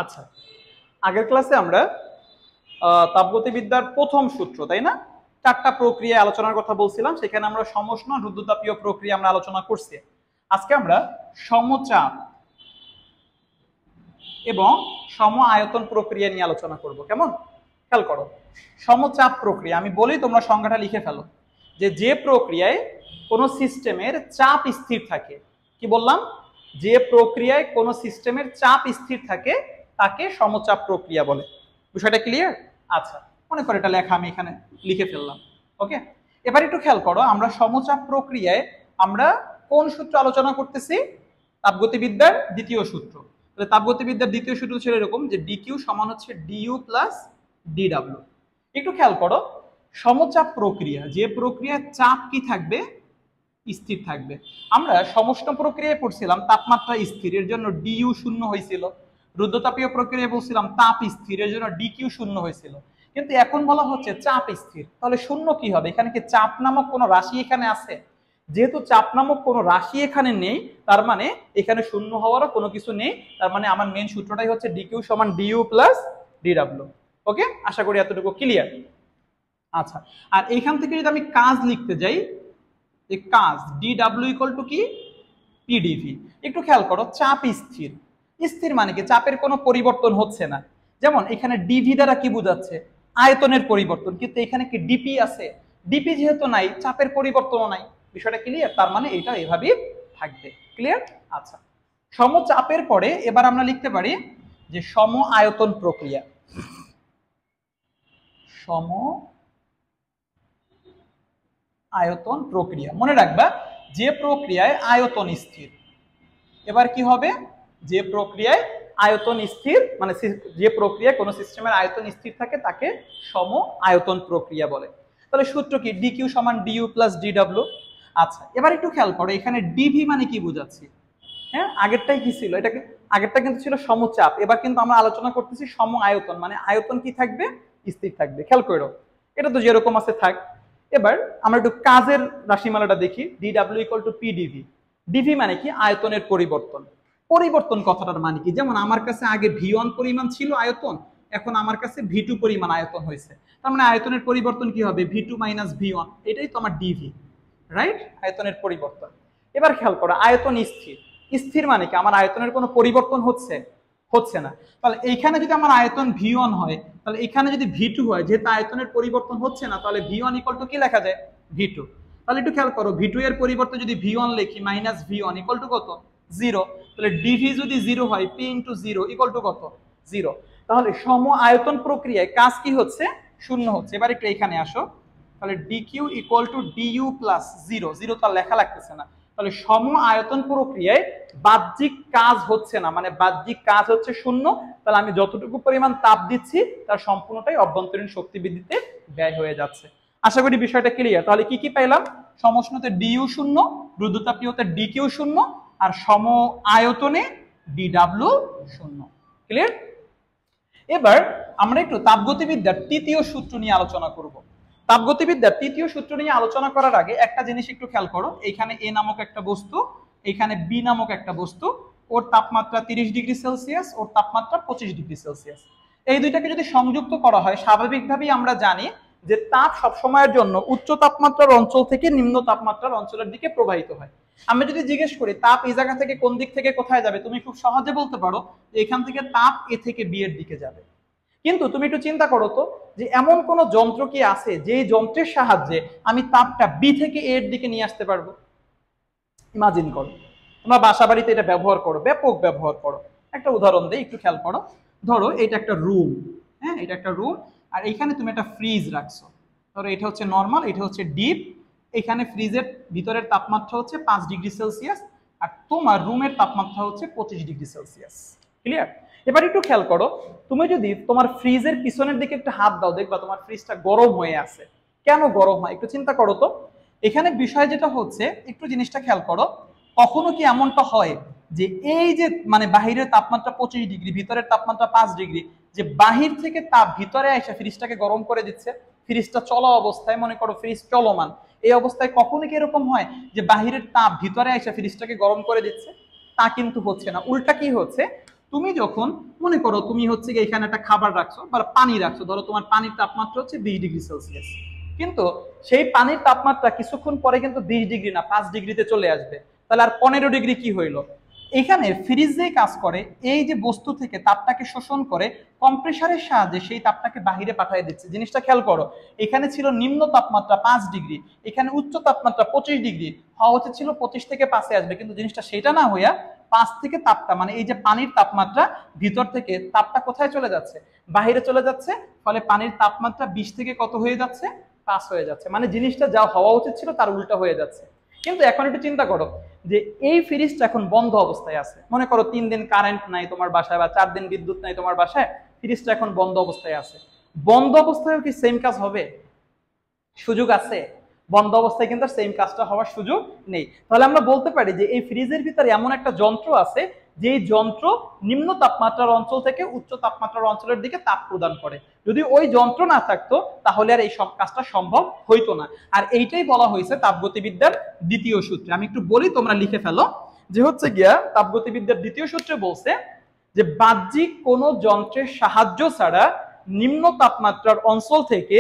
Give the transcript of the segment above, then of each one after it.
আচ্ছা, আগের ক্লাসে আমরা তাপগতিবিদ্যার প্রথম সূত্র, তাই না, 4টা প্রক্রিয়া আলোচনার কথা বলছিলাম। সেখানে আমরা সমষ্ণ রুদ্ধতাপীয় প্রক্রিয়া আমরা আলোচনা করছি। আজকে আমরা সমচাপ এবং সম আয়তন প্রক্রিয়া নিয়ে আলোচনা করব। কেমন? খেয়াল করো, সমচাপ প্রক্রিয়া আমি বলি, তোমরা সংজ্ঞাটা লিখে ফেলো, যে প্রক্রিয়ায় কোনো সিস্টেমের চাপ স্থির থাকে। কি বললাম? যে প্রক্রিয়ায় কোনো সিস্টেমের চাপ স্থির থাকে তাকে সমচাপ প্রক্রিয়া বলে। বিষয়টা ক্লিয়ার? আচ্ছা, মনে করো এটা লেখা আমি এখানে লিখে ফেললাম। ওকে, এবার একটু খেয়াল করো, আমরা সমচাপ প্রক্রিয়ায় আমরা কোন সূত্র আলোচনা করতেছি? তাপগতিবিদ্যার দ্বিতীয় সূত্র। তাহলে তাপগতিবিদ্যার দ্বিতীয় সূত্র ছিল এরকম যে ডিকিউ সমান হচ্ছে ডিইউ প্লাস ডিডব্লিউ। একটু খেয়াল করো, সমচাপ প্রক্রিয়া, যে প্রক্রিয়ার চাপ কি থাকবে? স্থির থাকবে। আমরা সমষ্ণ প্রক্রিয়ায় পড়ছিলাম তাপমাত্রা স্থির, এর জন্য ডিইউ শূন্য হয়েছিল। রুদ্ধতাপীয় প্রক্রিয়ায় বলছিলাম তাপ স্থির, এর জন্য ডিকিউ শূন্য হয়েছিল। কিন্তু এখন বলা হচ্ছে চাপ স্থির, তাহলে শূন্য কি হবে? এখানে কি চাপ নামক কোনো রাশি এখানে আছে? যেহেতু চাপ নামক কোনো রাশি এখানে নেই, তার মানে এখানে শূন্য হওয়ারও কোনো কিছু নেই। তার মানে আমার মেন সূত্রটাই হচ্ছে ডিকিউ সমান ডিইউ প্লাস ডিডব্লিউ। ওকে, আশা করি এতটুকু ক্লিয়ার। আচ্ছা, আর এইখান থেকে যদি আমি কাজ লিখতে যাই, যে কাজ ডিডব্লিউ ইকুয়াল টু কি? পিডিভি। একটু খেয়াল করো, চাপ স্থির। স্থির মানে কি? চাপের কোনো পরিবর্তন হচ্ছে না। যেমন এখানে ডিভি দ্বারা কি বোঝাচ্ছে? আয়তনের পরিবর্তন। কিন্তু এখানে কি ডিপি আছে? ডিপি যেহেতু নাই, চাপের পরিবর্তনও নাই। বিষয়টা ক্লিয়ার? তার মানে এটা এভাবেই থাকবে। ক্লিয়ার? আচ্ছা, সমচাপের পরে এবার আমরা লিখতে পারি যে সম আয়তন প্রক্রিয়া। সম আয়তন প্রক্রিয়া, মনে রাখবা, যে প্রক্রিয়ায় আয়তন স্থির। এবার কি হবে? যে প্রক্রিয়ায় আয়তন স্থির, মানে যে প্রক্রিয়ায় কোনো সিস্টেমের আয়তন স্থির থাকে তাকে সম আয়তন প্রক্রিয়া বলে। তাহলে সূত্র কি? ডিকিউ সমান ডিইউ প্লাস ডিডব্লিউ। আচ্ছা, এবার একটু খেয়াল করো, এখানে ডিভি মানে কি বোঝাচ্ছি? হ্যাঁ, আগেরটাই কি ছিল? এটাকে আগেরটা কিন্তু ছিল সমচাপ, এবার কিন্তু আমরা আলোচনা করতেছি সম আয়তন, মানে আয়তন কি থাকবে? স্থির থাকবে। খেয়াল করো, এটা তো যেরকম আছে থাক। এবার আমরা একটু কাজের রাশিমালাটা দেখি, D W equal to P D V. D V মানে কি? আয়তনের পরিবর্তন। পরিবর্তন কথাটার মানে কি? যেমন আমার কাছে আগে ভি1 পরিমাণ ছিল আয়তন, এখন আমার কাছে ভি2 পরিমাণ আয়তন হয়েছে। তার মানে আয়তনের পরিবর্তন কি হবে? ভি2 মাইনাস ভি1, এটাই তো আমার ডিভি, রাইট? আয়তনের পরিবর্তন। এবার খেয়াল করো, আয়তন স্থির। স্থির মানে কি? আমার আয়তনের কোনো পরিবর্তন হচ্ছে না। তাহলে এইখানে যদি আমার আয়তন ভি1 হয়, তাহলে এখানে যদি ভি2 হয়, যেহেতু আয়তনের পরিবর্তন হচ্ছে না, তাহলে ভি1 ইকুয়াল টু কি লেখা যায়? ভি2। তাহলে একটু খেয়াল করো, ভি2 এর পরিবর্তে যদি ভি1 লিখি, মাইনাস ভি1 ইকুয়াল টু কত? 0। তাহলে ডিভি যদি 0 হয়, পি ইন্টু 0 ইকুয়াল টু কত? 0। তাহলে সম আয়তন প্রক্রিয়ায় কাজ কি হচ্ছে? শূন্য হচ্ছে। এবার একটু এখানে আসো, তাহলে DQ equal to DU plus 0, 0 তো লেখা লাগতেছে না। তাহলে সম আয়তন প্রক্রিয়ায় বাহ্যিক কাজ হচ্ছে না, মানে বাহ্যিক কাজ হচ্ছে শূন্য। তাহলে আমি যতটুকু পরিমাণ তাপ দিচ্ছি তার সম্পূর্ণটাই অভ্যন্তরীণ শক্তি বৃদ্ধিতে ব্যয় হয়ে যাচ্ছে। আশা করি বিষয়টা ক্লিয়ার। তাহলে কি কি পাইলাম? সমষ্ণতে ডিইউ শূন্য, রুদ্ধতাপীয়তে ডিকিউ শূন্য, আর সম আয়তনে ডিডব্লিউ শূন্য। ক্লিয়ার? এবার আমরা একটু তাপগতিবিদ্যার তৃতীয় সূত্র নিয়ে আলোচনা করব। তাপগতিবিদ্যার তৃতীয় সূত্র নিয়ে আলোচনা করার আগে একটা জিনিস একটু খেয়াল করো, এইখানে এ নামক একটা বস্তু, এখানে বি নামক একটা বস্তু, ওর তাপমাত্রা 30 ডিগ্রি সেলসিয়াস, ওর তাপমাত্রা 25 ডিগ্রি সেলসিয়াস। এই দুইটাকে যদি সংযুক্ত করা হয়, স্বাভাবিকভাবেই আমরা জানি যে তাপ সবসময়ের জন্য উচ্চ তাপমাত্রার অঞ্চল থেকে নিম্ন তাপমাত্রার অঞ্চলের দিকে প্রবাহিত হয়। আমি যদি জিজ্ঞেস করি তাপ এই জায়গা থেকে কোন দিক থেকে কোথায় যাবে, তুমি খুব সহজে বলতে পারো যে এখান থেকে তাপ এ থেকে বি এর দিকে যাবে। কিন্তু তুমি একটু চিন্তা করো তো, যে এমন কোন যন্ত্র কি আছে যে যন্ত্রের সাহায্যে আমি তাপটা বি থেকে এ এর দিকে নিয়ে আসতে পারবো? ইমাজিন করো, তোমরা বাসা বাড়িতে এটা ব্যবহার করো, ব্যাপক ব্যবহার করো। একটা উদাহরণ দেই, একটু খেয়াল করো। ধরো এটা একটা রুম, হ্যাঁ, এটা একটা রুম, আর এখানে তুমি একটা ফ্রিজ রাখছো। ধরো এটা হচ্ছে নর্মাল, এটা হচ্ছে ডিপ। এখানে ফ্রিজের ভিতরের তাপমাত্রা হচ্ছে 5 ডিগ্রি সেলসিয়াস, আর তোমার রুমের তাপমাত্রা হচ্ছে 25 ডিগ্রি সেলসিয়াস। ক্লিয়ার? এবার একটু খেয়াল করো, তুমি যদি তোমার ফ্রিজের পিছনের দিকে একটা হাত দাও, দেখবা তোমার ফ্রিজটা গরম হয়ে আছে। কেন গরম হয়? একটু চিন্তা করো তো। এখানে বিষয় যেটা হচ্ছে, একটু জিনিসটা খেয়াল করো, কখনো কি এমনটা হয় যে এই যে মানে বাহিরের তাপমাত্রা 25 ডিগ্রি, ভিতরের তাপমাত্রা 5 ডিগ্রি, যে বাহির থেকে তাপ ভিতরে এসে ফ্রিজটাকে গরম করে দিচ্ছে, ফ্রিজটা চলা অবস্থায়, মনে করো ফ্রিজ চলমান, এই অবস্থায় কখনো কি এরকম হয় যে বাহিরের তাপ ভিতরে এসে ফ্রিজটাকে গরম করে দিচ্ছে? তা কিন্তু হচ্ছে না। উল্টা কি হচ্ছে, তুমি যখন মনে করো তুমি হচ্ছে এখানে একটা খাবার রাখছো বা পানি রাখছো, ধরো তোমার পানির তাপমাত্রা হচ্ছে 20°C, কিন্তু সেই পানির তাপমাত্রা কিছুক্ষণ পরে কিন্তু 20° না 5°তে চলে আসবে, তাহলে আর 15° কি হইলো? এখানে ফ্রিজ যেই কাজ করে, এই যে বস্তু থেকে তাপটাকে শোষণ করে কম্প্রেসারের সাহায্যে সেই তাপটাকে বাহিরে পাঠিয়ে দিচ্ছে। জিনিসটা খেয়াল করো, এখানে ছিল নিম্ন তাপমাত্রা 5°, এখানে উচ্চ তাপমাত্রা 25°, হওয়া উচিত ছিল 25 থেকে 5-এ আসবে, কিন্তু জিনিসটা সেটা না হইয়া 5 থেকে তাপটা মানে এই যে পানির তাপমাত্রা ভিতর থেকে তাপটা কোথায় চলে যাচ্ছে? বাহিরে চলে যাচ্ছে। ফলে পানির তাপমাত্রা 20 থেকে কত হয়ে যাচ্ছে? 5 হয়ে যাচ্ছে। মানে জিনিসটা যা হওয়া উচিত ছিল তার উল্টা হয়ে যাচ্ছে। কিন্তু এখন একটু চিন্তা করো যে এই ফ্রিজটা এখন বন্ধ অবস্থায় আছে, মনে করো 3 দিন কারেন্ট নাই তোমার বাসায় বা 4 দিন বিদ্যুৎ নাই তোমার বাসায়, ফ্রিজটা এখন বন্ধ অবস্থায় আছে। বন্ধ অবস্থায়ও কি সেম কাজ হবে? সুযোগ আছে? বন্ধ অবস্থায় কিন্তু সেম কাজটা হওয়ার সুযোগ নেই। তাহলে আমরা বলতে পারি যে এই ফ্রিজের ভিতরে এমন একটা যন্ত্র আছে যে যন্ত্র নিম্ন তাপমাত্রার অঞ্চল থেকে উচ্চ তাপমাত্রার অঞ্চলের দিকে তাপ প্রদান করে। যদি ওই যন্ত্র না থাকতো তাহলে আর এই সব কাজটা সম্ভব হইতো না। আর এইটাই বলা হয়েছে তাপগতিবিদ্যার দ্বিতীয় সূত্রে। আমি একটু বলি, তোমরা লিখে ফেলো, যে হচ্ছে গিয়া তাপগতিবিদ্যার দ্বিতীয় সূত্রে বলছে যে বাহ্যিক কোনো যন্ত্রের সাহায্য ছাড়া নিম্ন তাপমাত্রার অঞ্চল থেকে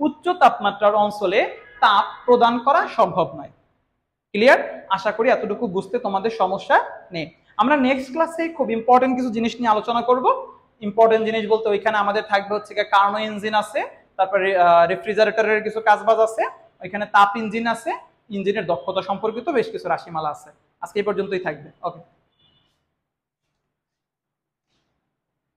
উচ্চ তাপমাত্রার অঞ্চলে তাপ প্রদান করা সম্ভব নয়। ক্লিয়ার? আশা করি এতটুকু বুঝতে তোমাদের সমস্যা নেই। আমরা নেক্সট ক্লাসে খুব ইম্পর্টেন্ট কিছু জিনিস নিয়ে আলোচনা করব। ইম্পর্টেন্ট জিনিস বলতে ওইখানে আমাদের থাকবে হচ্ছে কার্নো ইঞ্জিন আছে, তারপরে রেফ্রিজারেটরের কিছু কাজবাজ আছে, ওইখানে তাপ ইঞ্জিন আছে, ইঞ্জিনের দক্ষতা সম্পর্কিত বেশ কিছু রাশিমালা আছে। আজকে এই পর্যন্তই থাকবে। ওকে।